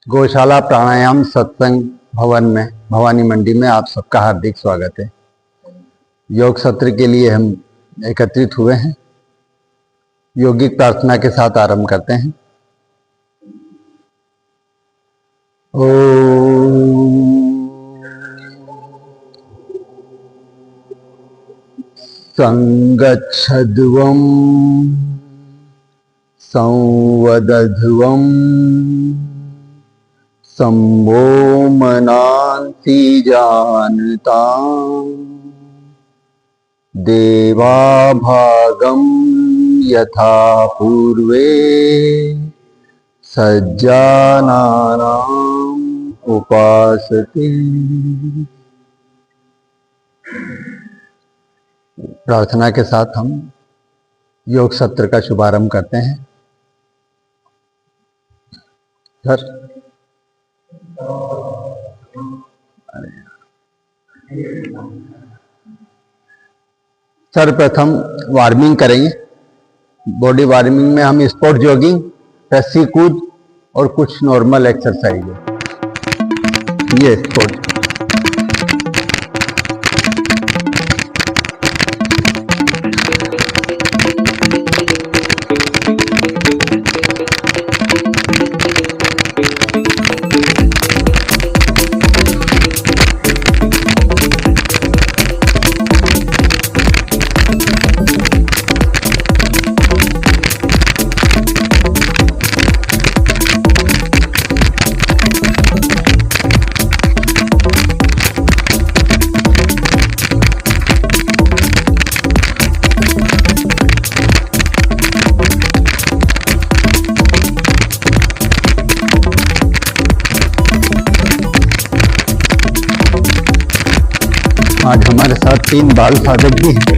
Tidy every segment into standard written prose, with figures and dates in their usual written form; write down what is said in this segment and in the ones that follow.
गौशाला प्राणायाम सत्संग भवन में भवानी मंडी में आप सबका हार्दिक स्वागत है। योग सत्र के लिए हम एकत्रित हुए हैं। योगिक प्रार्थना के साथ आरंभ करते हैं। ओम संगच्छध्वं संवदध्वं सम्भो मनांसि जानतां देवाभागं यथा पूर्वे सज्जनानाम् उपासते। प्रार्थना के साथ हम योग सत्र का शुभारंभ करते हैं। सर्वप्रथम वार्मिंग करेंगे। बॉडी वार्मिंग में हम स्पोर्ट जॉगिंग, रस्सी कूद और कुछ नॉर्मल एक्सरसाइज है। ये स्पोर्ट आज हमारे साथ 3 बाल साधक भी हैं।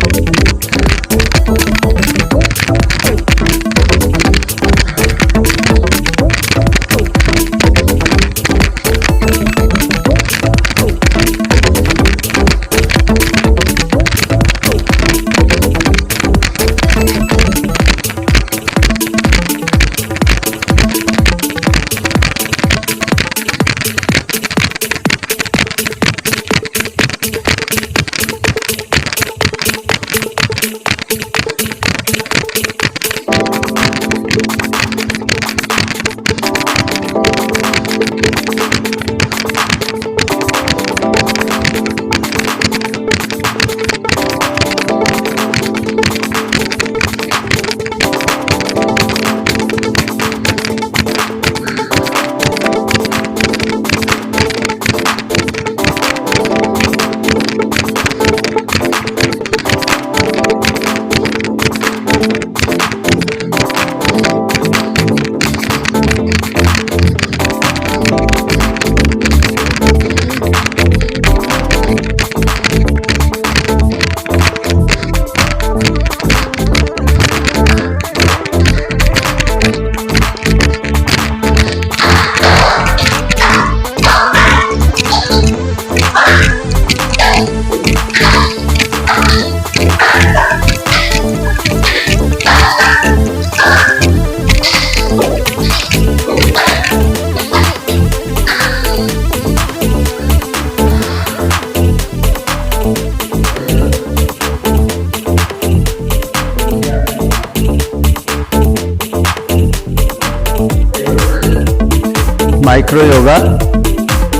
माइक्रो योगा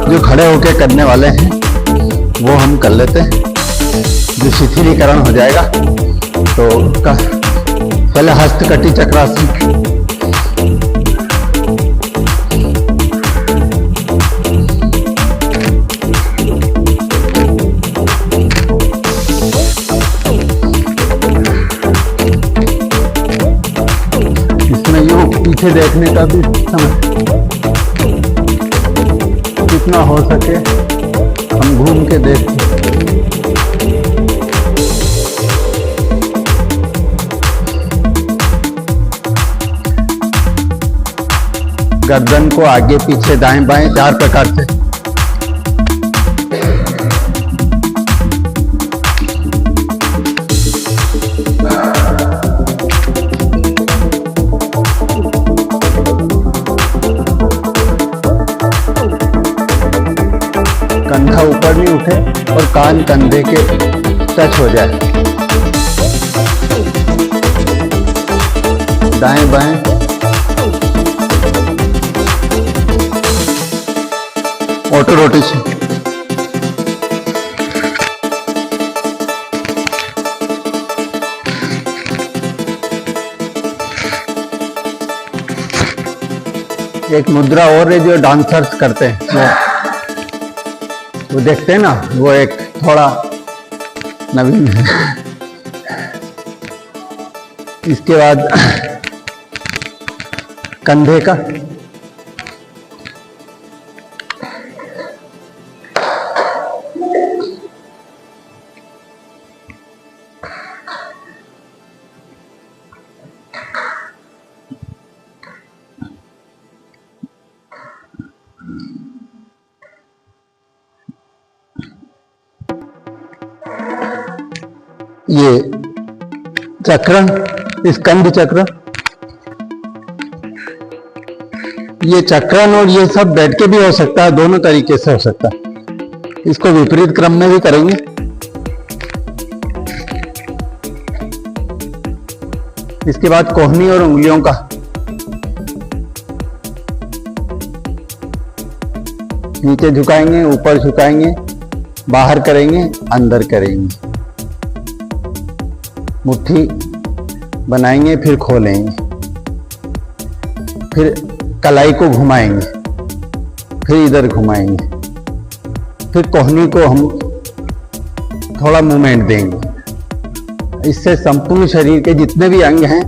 जो खड़े होकर करने वाले हैं वो हम कर लेते हैं। जो शिथिलीकरण हो जाएगा तो पहले हस्तकटी चक्रासन, इसमें योग पीछे देखने का भी समय जितना हो सके हम घूम के देखें। गर्दन को आगे पीछे दाएं बाएं 4 प्रकार से। कंधा ऊपर नहीं उठे और कान कंधे के टच हो जाए। दाएं बाएं ऑटो रोटेशन। एक मुद्रा और है जो डांसर्स करते हैं, वो देखते हैं ना, वो एक थोड़ा नवीन है। इसके बाद कंधे का, ये चक्र, स्कंध चक्र, ये चक्रण और ये सब बैठ के भी हो सकता है, दोनों तरीके से हो सकता है। इसको विपरीत क्रम में भी करेंगे। इसके बाद कोहनी और उंगलियों का, नीचे झुकाएंगे, ऊपर झुकाएंगे, बाहर करेंगे, अंदर करेंगे, मुट्ठी बनाएंगे, फिर खोलेंगे, फिर कलाई को घुमाएंगे, फिर इधर घुमाएंगे, फिर कोहनी को हम थोड़ा मूवमेंट देंगे। इससे संपूर्ण शरीर के जितने भी अंग हैं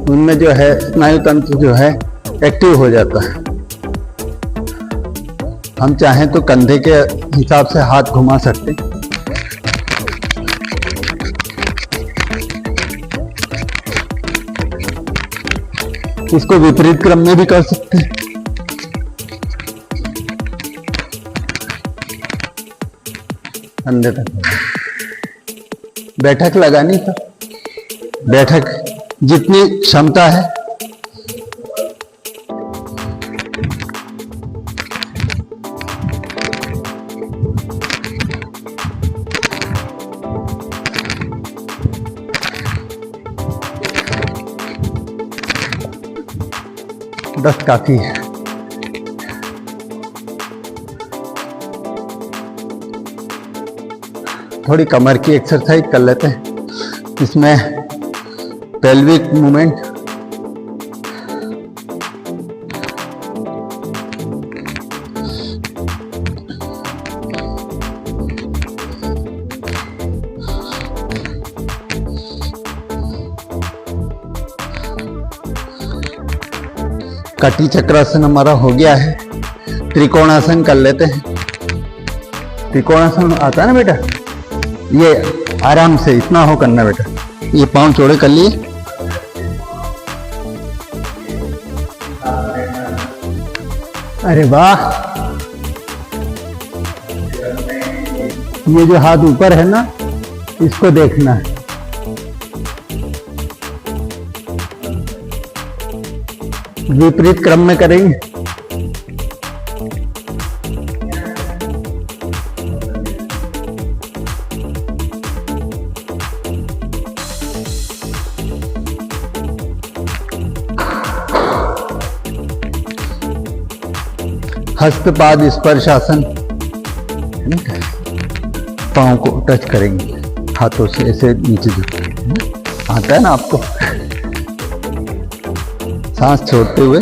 उनमें जो है स्नायु तंत्र जो है एक्टिव हो जाता है। हम चाहें तो कंधे के हिसाब से हाथ घुमा सकते हैं। इसको विपरीत क्रम में भी कर सकते हैं। अंदर तक बैठक लगानी था, बैठक जितनी क्षमता है बस काफी है। थोड़ी कमर की एक्सरसाइज कर लेते हैं। इसमें पेल्विक मूवमेंट, कटी चक्रासन हमारा हो गया है। त्रिकोणासन कर लेते हैं। त्रिकोणासन आता है ना बेटा, ये आराम से इतना हो करना बेटा। ये पांव चौड़े कर लिए, अरे वाह। ये जो हाथ ऊपर है ना, इसको देखना है। विपरीत क्रम में करेंगे। हस्तपाद स्पर्शासन, पांव को टच करेंगे हाथों से, ऐसे नीचे झुकेंगे। आता है ना आपको? सांस छोड़ते हुए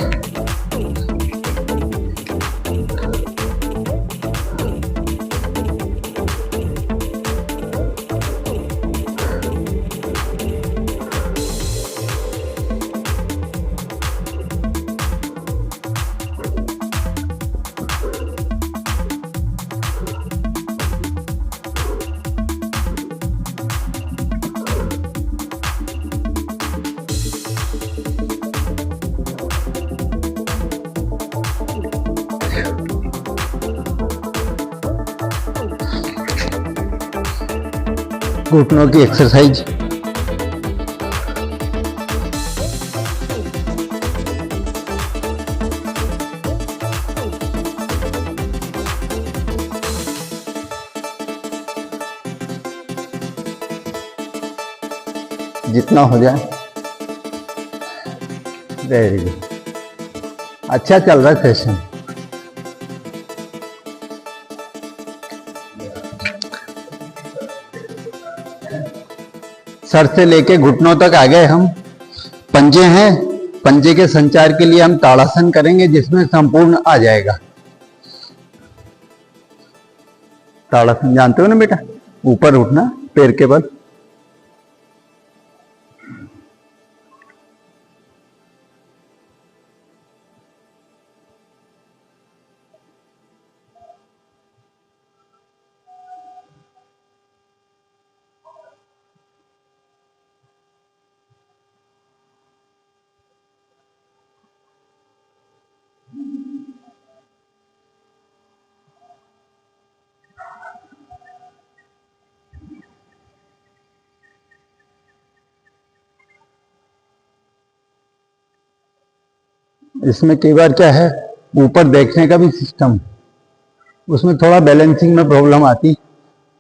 घुटनों की एक्सरसाइज। जितना हो जाए। वेरी गुड, अच्छा चल रहा है सेशन। सर से लेके घुटनों तक आ गए हम। पंजे हैं, पंजे के संचार के लिए हम ताड़ासन करेंगे, जिसमें संपूर्ण आ जाएगा। ताड़ासन जानते हो ना बेटा, ऊपर उठना पैर के बल। इसमें कई बार क्या है, ऊपर देखने का भी सिस्टम, उसमें थोड़ा बैलेंसिंग में प्रॉब्लम आती,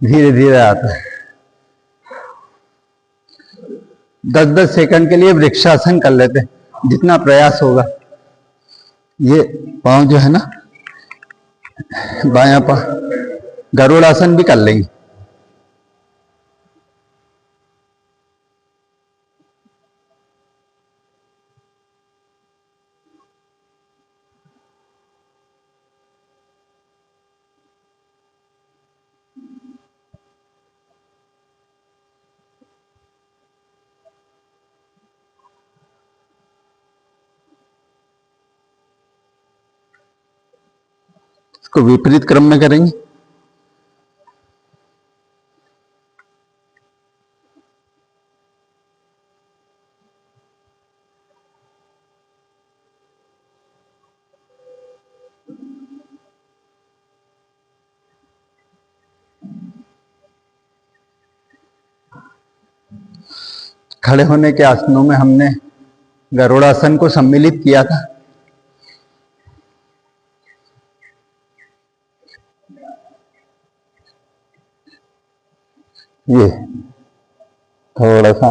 धीरे धीरे आता है। 10-10 सेकंड के लिए वृक्षासन कर लेते हैं, जितना प्रयास होगा। ये पांव जो है ना, बायां पांव, गरुड़ासन भी कर लेंगे। इसको विपरीत क्रम में करेंगे। खड़े होने के आसनों में हमने गरुड़ासन को सम्मिलित किया था। ये थोड़ा सा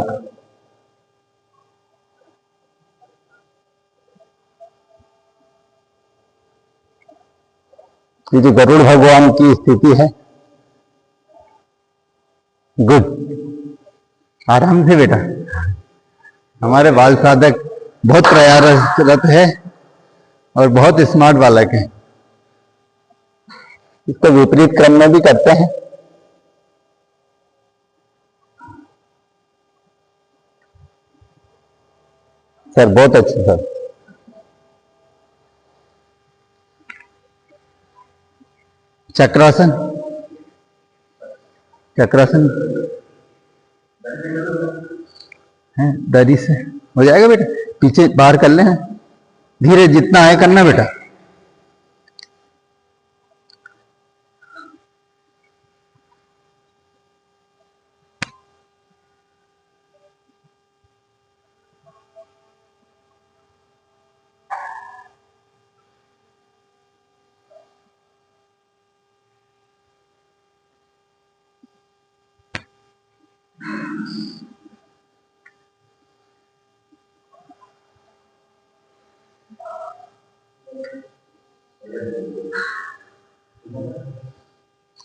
ये जो गरुड़ भगवान की स्थिति है। गुड, आराम से बेटा। हमारे बाल साधक बहुत प्रयासरत है और बहुत स्मार्ट बालक है। इसको विपरीत क्रम में भी करते हैं। सर बहुत अच्छे सर। चक्रासन, चक्रासन है, दरी से हो जाएगा बेटा। पीछे बाहर कर ले, धीरे जितना है करना बेटा।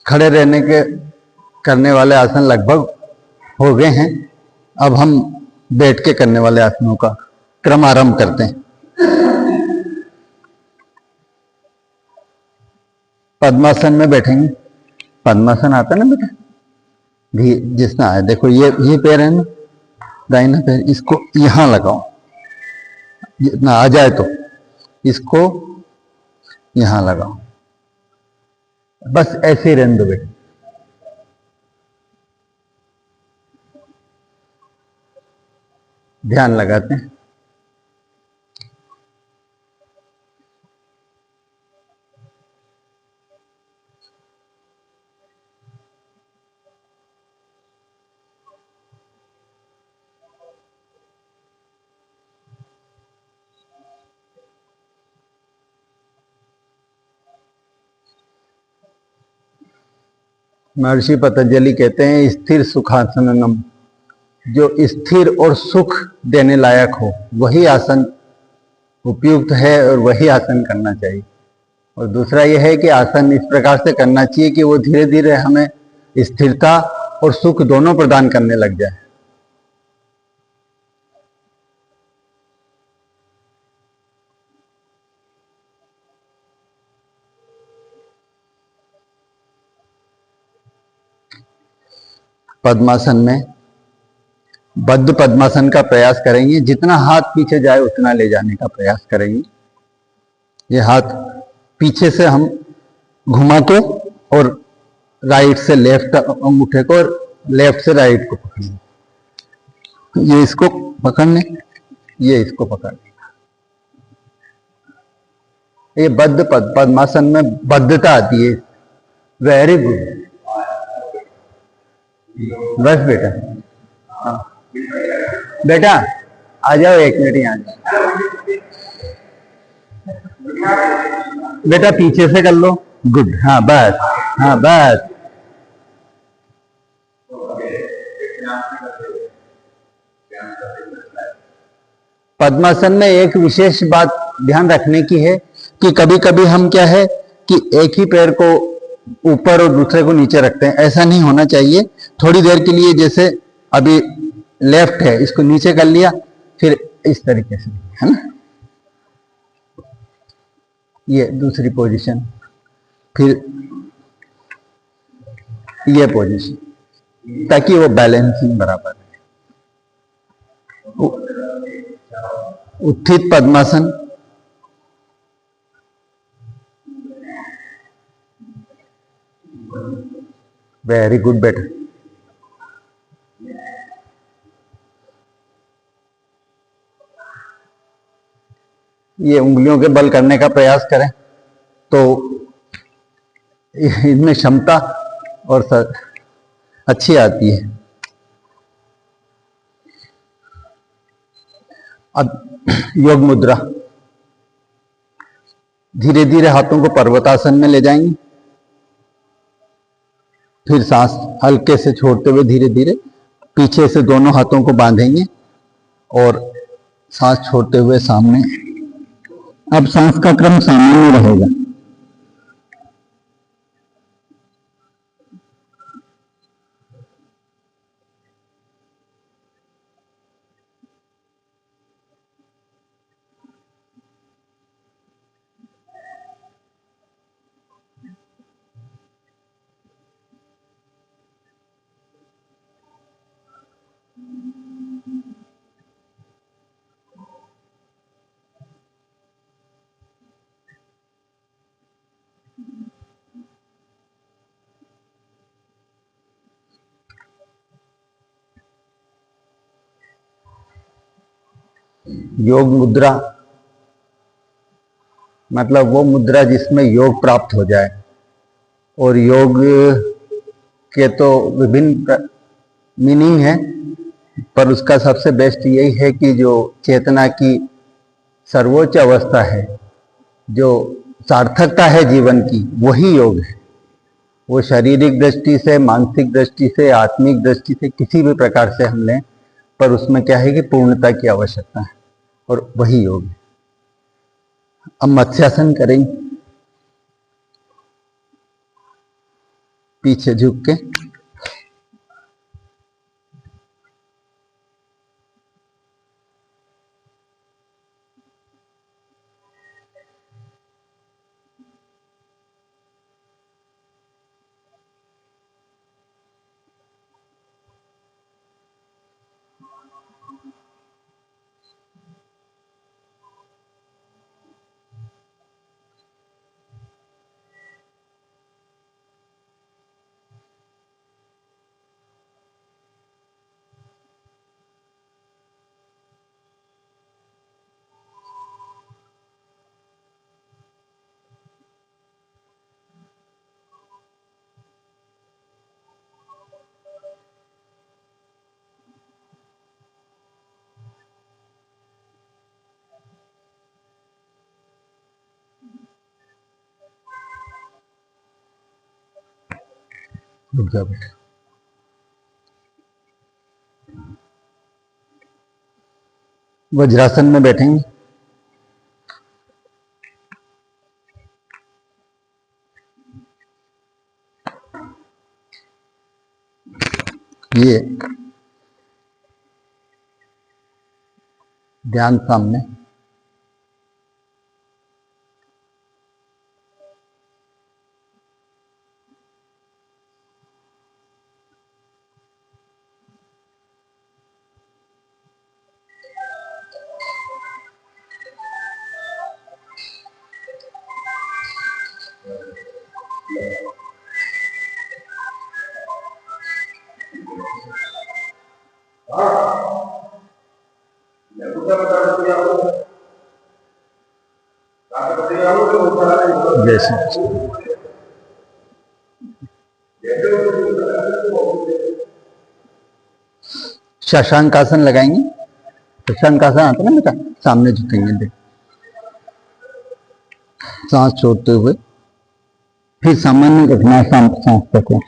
खड़े रहने के करने वाले आसन लगभग हो गए हैं। अब हम बैठ के करने वाले आसनों का क्रम आरंभ करते हैं। पद्मासन में बैठेंगे। पद्मासन आता है ना बेटा, जिसना है देखो, ये पैर है ना, दाहिना पैर, इसको यहां लगाओ, जितना आ जाए तो इसको यहां लगाओ। बस ऐसे ही रहने दो बेटा। ध्यान लगाते हैं। महर्षि पतंजलि कहते हैं स्थिर सुखासनम, जो स्थिर और सुख देने लायक हो वही आसन उपयुक्त है और वही आसन करना चाहिए। और दूसरा यह है कि आसन इस प्रकार से करना चाहिए कि वो धीरे धीरे हमें स्थिरता और सुख दोनों प्रदान करने लग जाए। पद्मासन में बद्ध पद्मासन का प्रयास करेंगे, जितना हाथ पीछे जाए उतना ले जाने का प्रयास करेंगे। ये हाथ पीछे से हम घुमा के और राइट से लेफ्ट अंगूठे को और लेफ्ट से राइट को पकड़ना, ये इसको पकड़ने, ये इसको पकड़ने। ये बद्ध पद्मासन में बद्धता आती है। वेरी गुड, बस बेटा, हाँ बेटा आ जाओ, 1 मिनट यहाँ बेटा, पीछे से कर लो। गुड, हाँ बस, हाँ बस। पद्मासन में एक विशेष बात ध्यान रखने की है कि कभी कभी हम क्या है कि एक ही पैर को ऊपर और दूसरे को नीचे रखते हैं, ऐसा नहीं होना चाहिए। थोड़ी देर के लिए, जैसे अभी लेफ्ट है, इसको नीचे कर लिया, फिर इस तरीके से, है ना, ये दूसरी पोजीशन, फिर ये पोजीशन, ताकि वो बैलेंसिंग बराबर है। उत्थित पद्मासन, वेरी गुड बेटा। ये उंगलियों के बल करने का प्रयास करें तो इनमें क्षमता और अच्छी आती है। अब योग मुद्रा, धीरे धीरे हाथों को पर्वतासन में ले जाएंगे, फिर सांस हल्के से छोड़ते हुए धीरे धीरे पीछे से दोनों हाथों को बांधेंगे और सांस छोड़ते हुए सामने। अब सांस का क्रम सामने में रहेगा। योग मुद्रा मतलब वो मुद्रा जिसमें योग प्राप्त हो जाए। और योग के तो विभिन्न मीनिंग है, पर उसका सबसे बेस्ट यही है कि जो चेतना की सर्वोच्च अवस्था है, जो सार्थकता है जीवन की, वही योग है। वो शारीरिक दृष्टि से, मानसिक दृष्टि से, आत्मिक दृष्टि से, किसी भी प्रकार से हम लें, पर उसमें क्या है कि पूर्णता की आवश्यकता है, और वही योग है। अब मत्स्यासन करेंगे, पीछे झुक के, रुक जाओ बेटा। वज्रासन में बैठेंगे। ये ध्यान सामने। जैसे शशांक आसन लगाएंगे। शशांक आसन आता ना बेटा, सामने झुकेंगे, देख सांस छोड़ते हुए फिर सामान्य रखना, सांस तक।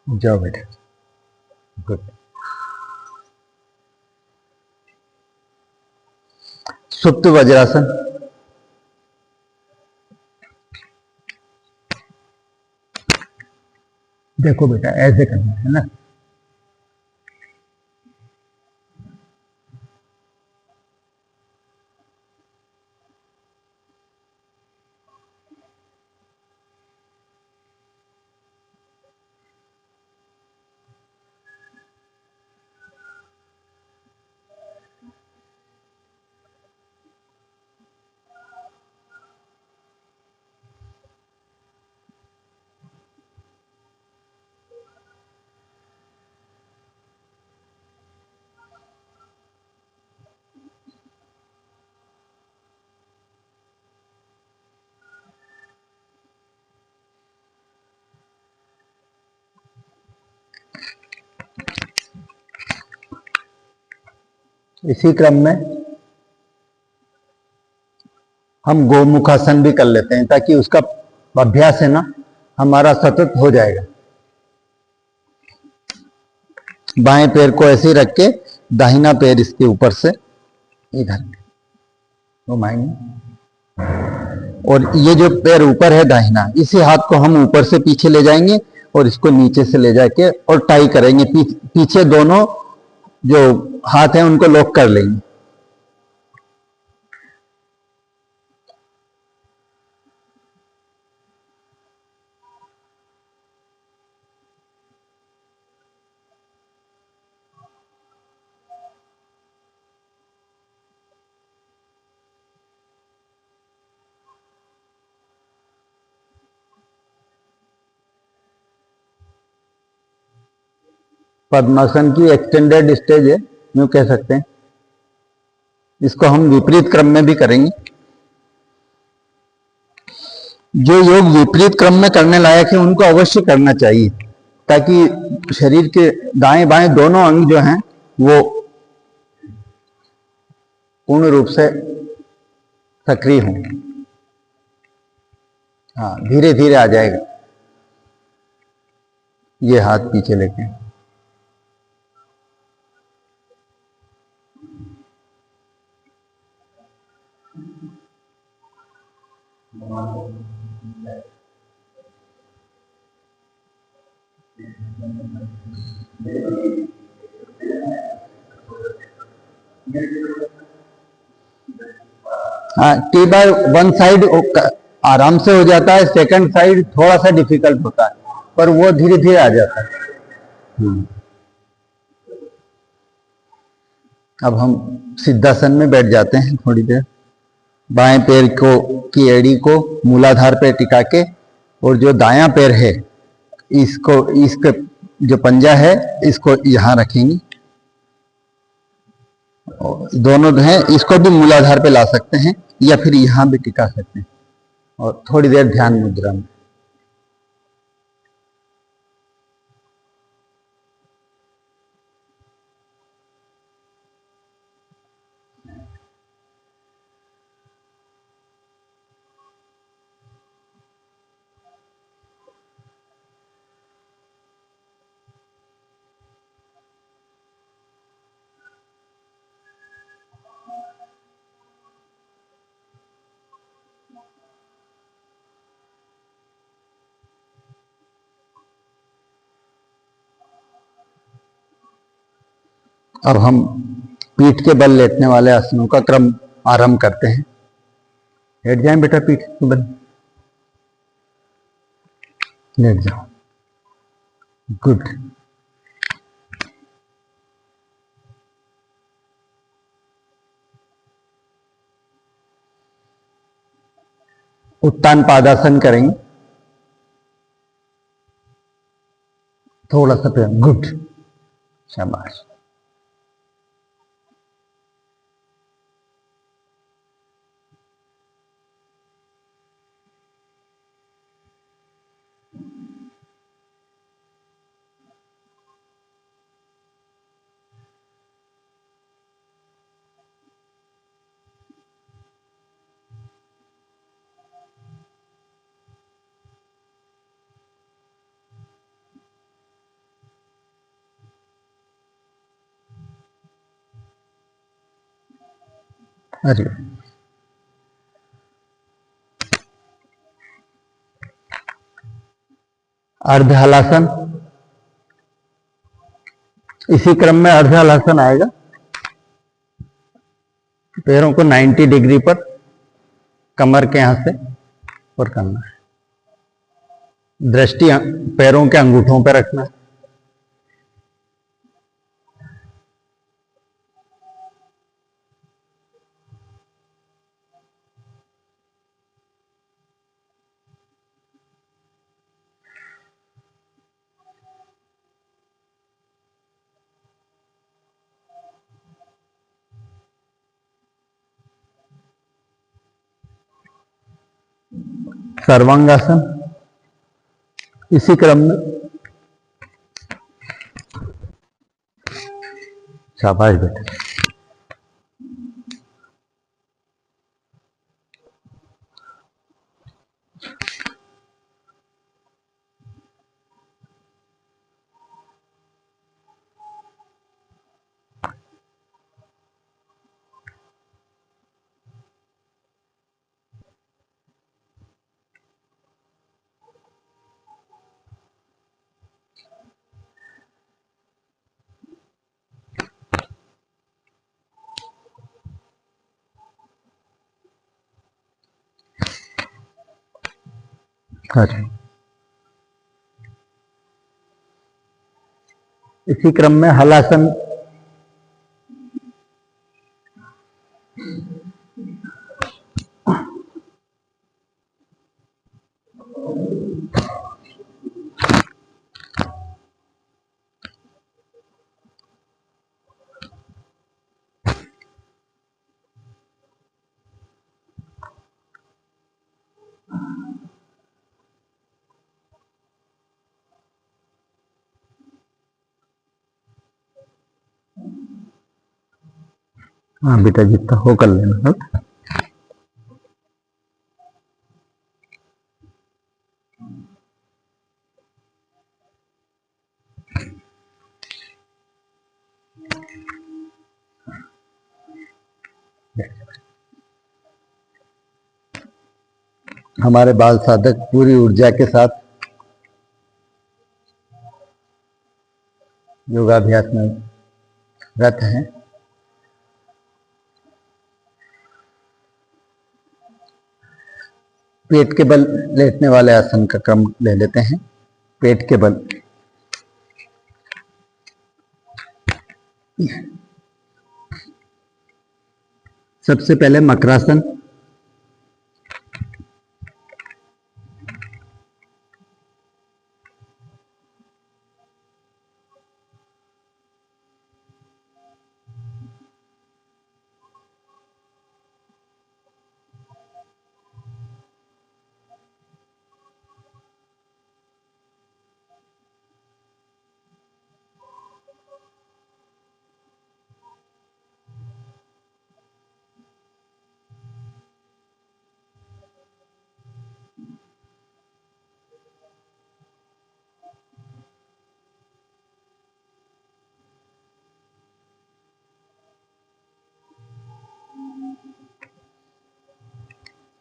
जाओ बेटा, गुड। सुप्त वज्रासन। देखो बेटा, ऐसे करना है ना। इसी क्रम में हम गोमुखासन भी कर लेते हैं, ताकि उसका अभ्यास है ना हमारा सतत हो जाएगा। बाएं पैर को ऐसे ही रख के दाहिना पैर इसके ऊपर से इधर घुमाएंगे, और ये जो पैर ऊपर है दाहिना, इसी हाथ को हम ऊपर से पीछे ले जाएंगे और इसको नीचे से ले जाके और टाई करेंगे। पीछे दोनों जो हाथ हैं उनको लॉक कर लेंगे। पद्मासन की एक्सटेंडेड स्टेज है, यूं कह सकते हैं। इसको हम विपरीत क्रम में भी करेंगे। जो योग विपरीत क्रम में करने लायक है उनको अवश्य करना चाहिए, ताकि शरीर के दाएं बाएं दोनों अंग जो हैं वो पूर्ण रूप से सक्रिय हों। हाँ, धीरे धीरे आ जाएगा। ये हाथ पीछे लेके, हाँ, टी बार वन साइड आराम से हो जाता है, सेकंड साइड थोड़ा सा डिफिकल्ट होता है, पर वो धीरे धीरे आ जाता है। अब हम सिद्धासन में बैठ जाते हैं थोड़ी देर। बाएं पैर को की एड़ी को मूलाधार पे टिका के, और जो दायां पैर है इसको, इसके जो पंजा है इसको यहां रखेंगे। दोनों हैं, इसको भी मूलाधार पे ला सकते हैं या फिर यहां भी टिका सकते हैं, और थोड़ी देर ध्यान मुद्रा में। अब हम पीठ के बल लेटने वाले आसनों का क्रम आरंभ करते हैं। लेट जाएं बेटा, पीठ के बल लेट जाओ। गुड। उत्तान पादासन करेंगे, थोड़ा सा प्रेम। गुड, शाबाश। अरे अर्ध हलासन, इसी क्रम में अर्ध हलासन आएगा। पैरों को 90 डिग्री पर कमर के यहां से ऊपर करना है, दृष्टि पैरों के अंगूठों पर रखना है। सर्वांगासन, इसी क्रम में। शाबाश बेटा। इसी क्रम में हलासन, हाँ बेटा जितना हो कर लेना। हमारे बाल साधक पूरी ऊर्जा के साथ योगाभ्यास में रत हैं। पेट के बल लेटने वाले आसन का क्रम ले लेते हैं। पेट के बल सबसे पहले मकरासन,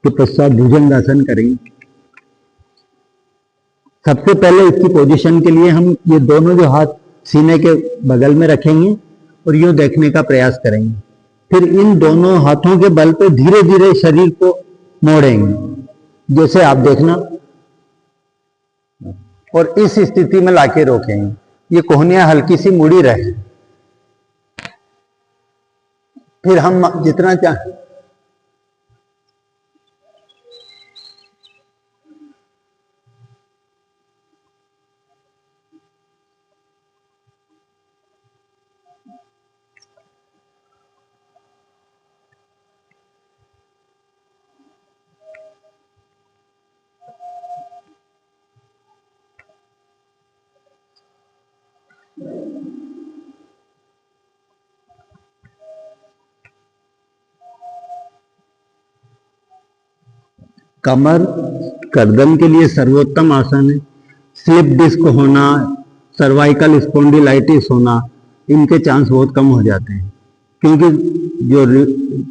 के पश्चात भुजंगासन करेंगे। सबसे पहले इसकी पोजीशन के लिए हम ये दोनों जो हाथ सीने के बगल में रखेंगे और यूं देखने का प्रयास करेंगे। फिर इन दोनों हाथों के बल पे धीरे धीरे शरीर को मोड़ेंगे, जैसे आप देखना, और इस स्थिति में लाके रोकेंगे। ये कोहनियां हल्की सी मुड़ी रहे। फिर हम जितना चाहें कमर गर्दन के लिए सर्वोत्तम आसन है। स्लिप डिस्क होना, सर्वाइकल स्पॉन्डिलाइटिस होना, इनके चांस बहुत कम हो जाते हैं, क्योंकि जो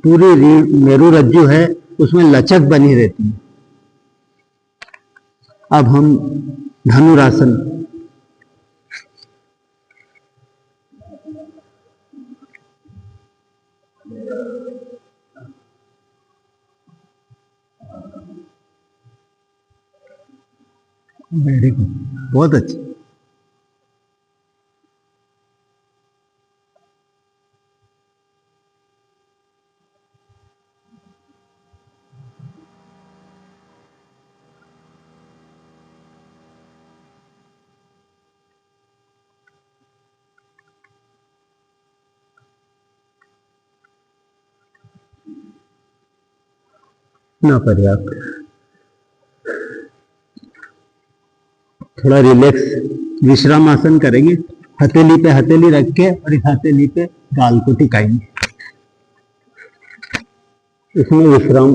पूरी मेरु रज्जु है उसमें लचक बनी रहती है। अब हम धनुरासन, वेरी गुड, बहुत अच्छी। ना पर्याप्त, थोड़ा रिलैक्स विश्राम आसन करेंगे। हथेली पे हथेली रख के और इस हथेली पे गाल को टिकाएंगे। इसमें विश्राम।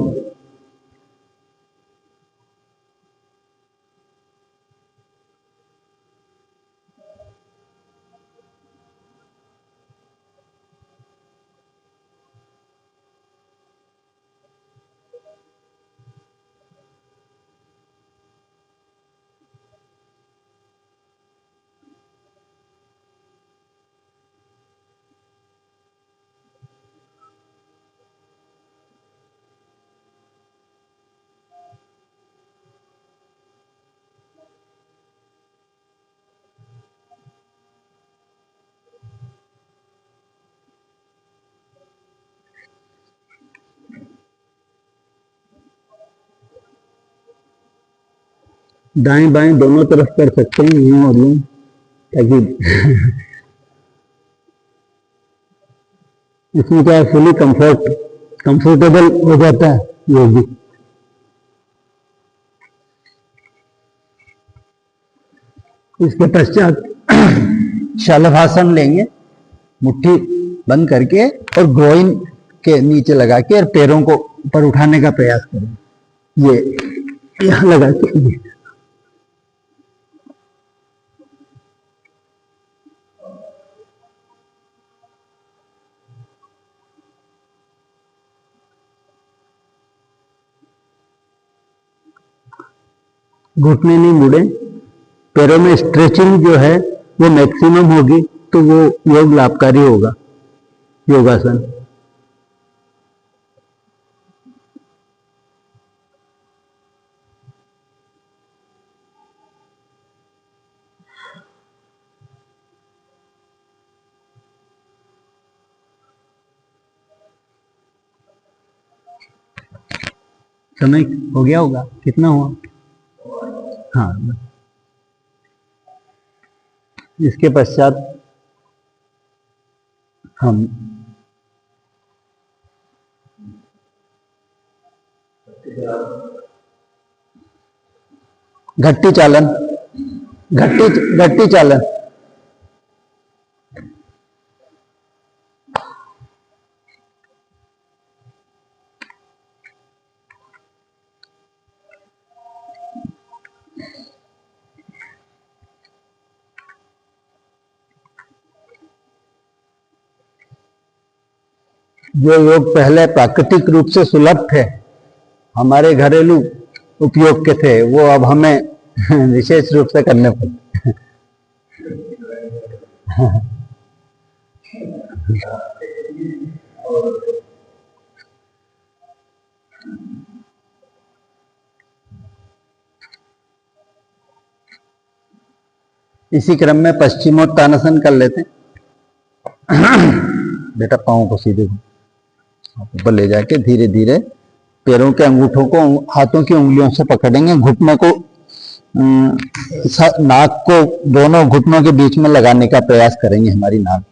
दाएं बाएं दोनों तरफ कर सकते हैं, यूं और यूं, ताकि इसमें क्या फुली कंफर्टेबल हो जाता है योगी। इसके पश्चात शलभासन लेंगे, मुट्ठी बंद करके और ग्रोइन के नीचे लगा के और पैरों को ऊपर उठाने का प्रयास करें। ये यहां लगा के घुटने नहीं मुड़े। पैरों में स्ट्रेचिंग जो है वो मैक्सिमम होगी। तो वो योग लाभकारी होगा, योगासन। समय हो गया होगा, कितना हुआ? हाँ, इसके पश्चात हम घट्टी चालन, घट्टी घट्टी चालन। जो योग पहले प्राकृतिक रूप से सुलभ थे, हमारे घरेलू उपयोग के थे, वो अब हमें विशेष रूप से करने पड़ते। इसी क्रम में पश्चिमोत्तानासन कर लेते। बेटा पाँव को सीधे ऊपर ले जाके धीरे धीरे पैरों के अंगूठों को हाथों की उंगलियों से पकड़ेंगे, घुटनों को नाक को दोनों घुटनों के बीच में लगाने का प्रयास करेंगे, हमारी नाक।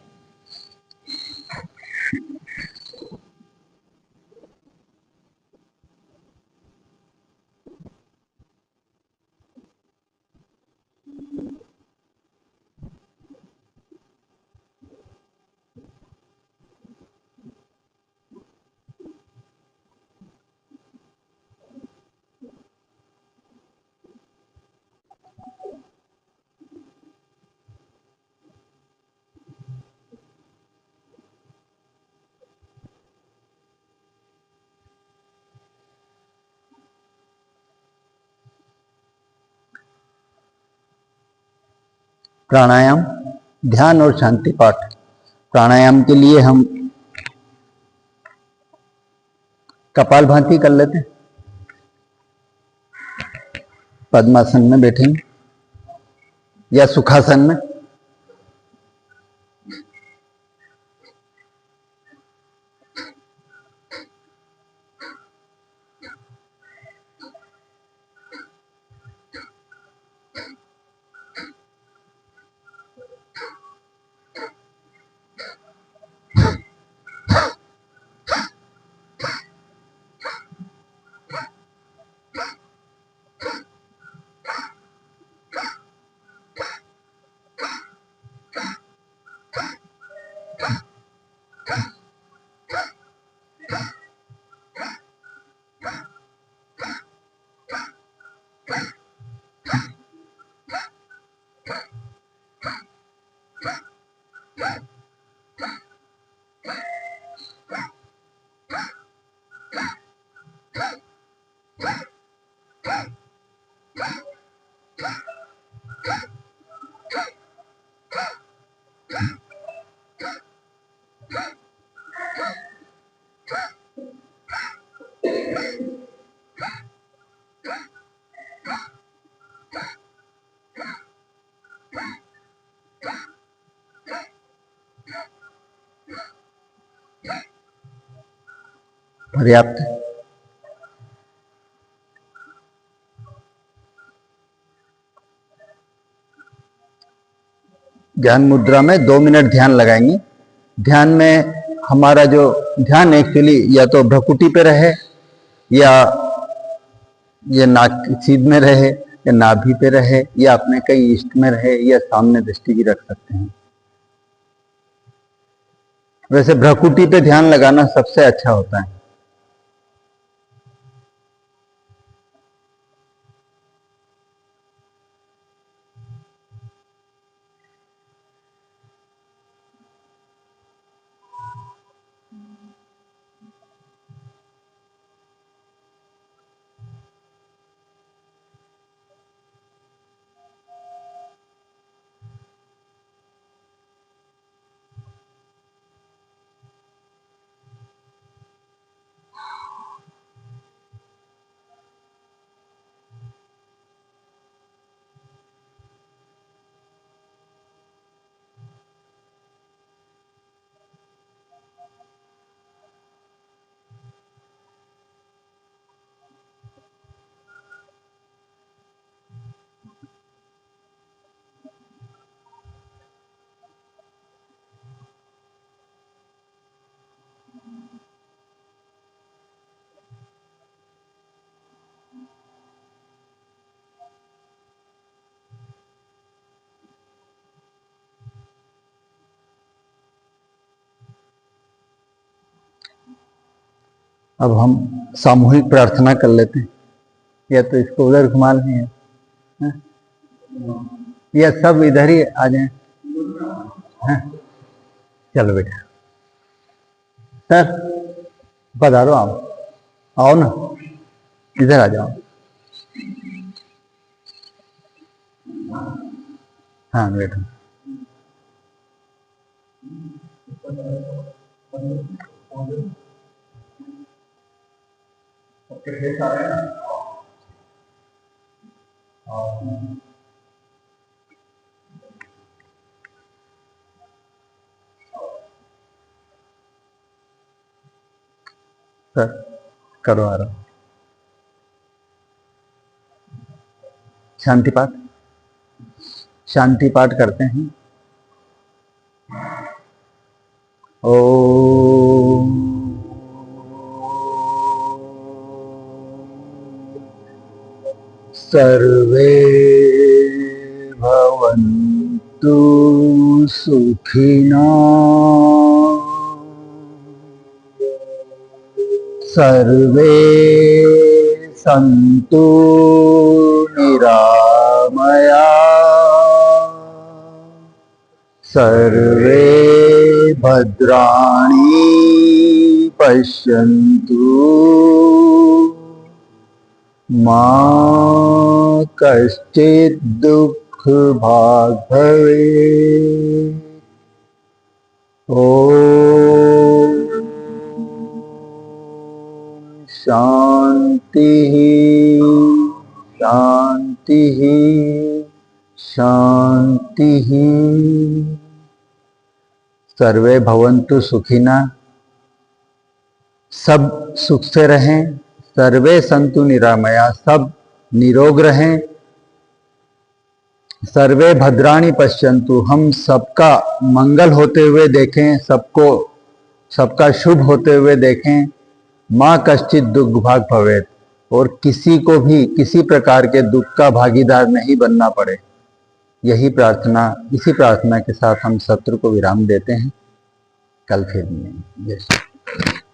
प्राणायाम, ध्यान और शांति पाठ। प्राणायाम के लिए हम कपालभाति कर लेते हैं। पद्मासन में बैठेंगे या सुखासन में। पर्याप्त। ध्यान मुद्रा में 2 मिनट ध्यान लगाएंगे। ध्यान में हमारा जो ध्यान एक्चुअली या तो भ्रुकुटी पे रहे, या ये नाक सीध में रहे, या नाभि पे रहे, या अपने कई इष्ट में रहे, या सामने दृष्टि भी रख सकते हैं। वैसे भ्रुकुटी पे ध्यान लगाना सबसे अच्छा होता है। अब हम सामूहिक प्रार्थना कर लेते हैं, या तो इसको उधर घुमा लें हैं? या सब इधर ही आ जाए। चलो बेटा, सर पधारो, आओ ना, इधर आ जाओ। हाँ बेटा, सर करो आराम। शांति पाठ, शांति पाठ करते हैं। ओम सर्वे भवन्तु सुखिनः, सर्वे सन्तु निरामयाः, सर्वे भद्राणि पश्यन्तु, मा कश्चित् दुःख भाग् भवेत्। ओम शांति शांति शांति। सर्वे भवन्तु सुखिनः, सब सुख से रहें। सर्वे सन्तु निरामया, सब निरोग रहें। सर्वे भद्राणि पश्यन्तु, हम सबका मंगल होते हुए देखें, सबका शुभ होते हुए देखें। माँ कश्चित् दुःख भाग् भवेत्, और किसी को भी किसी प्रकार के दुख का भागीदार नहीं बनना पड़े। यही प्रार्थना, इसी प्रार्थना के साथ हम सत्र को विराम देते हैं। कल फिर मिलेंगे। जय श्री कृष्ण।